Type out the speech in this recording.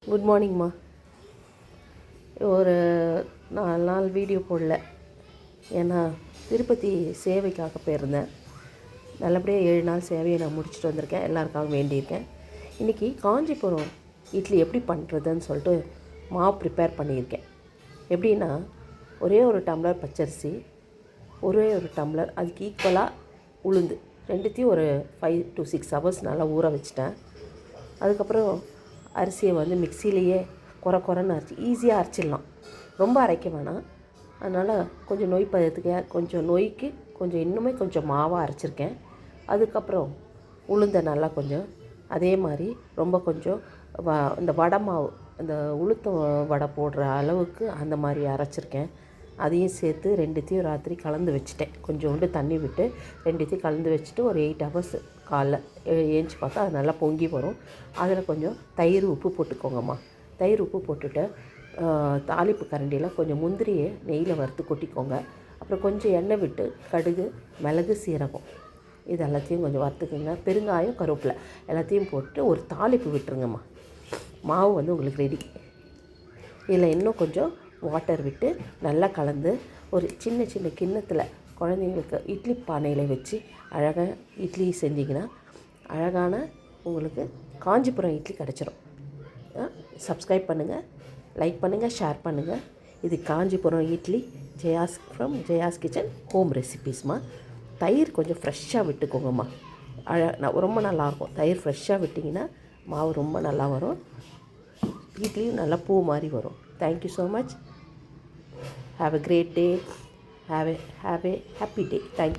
Good மார்னிங்மா. ஒரு 4 நாள் video போடல. ஏன்னா திருப்பதி சேவைக்காக போயிருந்தேன். நல்லபடியாக 7 நாள் சேவையை நான் முடிச்சுட்டு வந்திருக்கேன். எல்லாருக்காகவும் வேண்டியிருக்கேன். இன்றைக்கி காஞ்சிபுரம் இட்லி எப்படி பண்ணுறதுன்னு சொல்லிட்டு மாவு ப்ரிப்பேர் பண்ணியிருக்கேன். எப்படின்னா, ஒரே ஒரு டம்ளர் பச்சரிசி, ஒரே ஒரு டம்ளர் அதுக்கு ஈக்குவலாக உளுந்து, ரெண்டுத்தையும் ஒரு 5 to 6 hours நல்லா ஊற வச்சுட்டேன். அதுக்கப்புறம் அரிசியை மிக்சிலேயே குறைன்னு ஈஸியாக அரைச்சிடலாம். ரொம்ப அரைக்க வேணாம். அதனால் கொஞ்சம் நொய் பதத்துக்கு, கொஞ்சம் நொய்க்கு கொஞ்சம் இன்னுமே கொஞ்சம் மாவாக அரைச்சிருக்கேன். அதுக்கப்புறம் உளுந்தை நல்லா கொஞ்சம் அதே மாதிரி ரொம்ப கொஞ்சம் இந்த வடை மாவு, இந்த உளுத்தம் வடை போடுற அளவுக்கு அந்த மாதிரி அரைச்சிருக்கேன். அதையும் சேர்த்து ரெண்டுத்தையும் ராத்திரி கலந்து வச்சுட்டேன். கொஞ்சோண்டு தண்ணி விட்டு ரெண்டுத்தையும் கலந்து வச்சுட்டு ஒரு 8 hours காலைல ஏஞ்சி பார்த்தா அது நல்லா பொங்கி வரும். அதில் கொஞ்சம் தயிர், உப்பு போட்டுக்கோங்கம்மா. தயிர், உப்பு போட்டுட்டு தாளிப்பு கரண்டியில் கொஞ்சம் முந்திரியை நெய்யில் வறுத்து கொட்டிக்கோங்க. அப்புறம் கொஞ்சம் எண்ணெய் விட்டு கடுகு, மிளகு, சீரகம் இது எல்லாத்தையும் கொஞ்சம் வறுத்துக்குங்க. பெருங்காயம், கருவேப்பிலை எல்லாத்தையும் போட்டு ஒரு தாளிப்பு விட்டுருங்கம்மா. மாவு உங்களுக்கு ரெடி. இதில் இன்னும் கொஞ்சம் வாட்டர் விட்டு நல்லா கலந்து ஒரு சின்ன சின்ன கிண்ணத்தில் குழந்தைங்களுக்கு இட்லி பானையில் வச்சு அழகாக இட்லி செஞ்சிங்கன்னா அழகான உங்களுக்கு காஞ்சிபுரம் இட்லி கிடச்சிரும். சப்ஸ்கிரைப் பண்ணுங்கள், லைக் பண்ணுங்கள், ஷேர் பண்ணுங்கள். இது காஞ்சிபுரம் இட்லி, ஜெயாஸ் கிச்சன் ஹோம் ரெசிபீஸ்மா. தயிர் கொஞ்சம் ஃப்ரெஷ்ஷாக விட்டுக்கோங்கம்மா. ரொம்ப நல்லாயிருக்கும். தயிர் ஃப்ரெஷ்ஷாக விட்டிங்கன்னா மாவு ரொம்ப நல்லா வரும். இட்லியும் நல்லா பூ மாதிரி வரும். Thank you so much. Have a great day. Have a happy day. Thank you.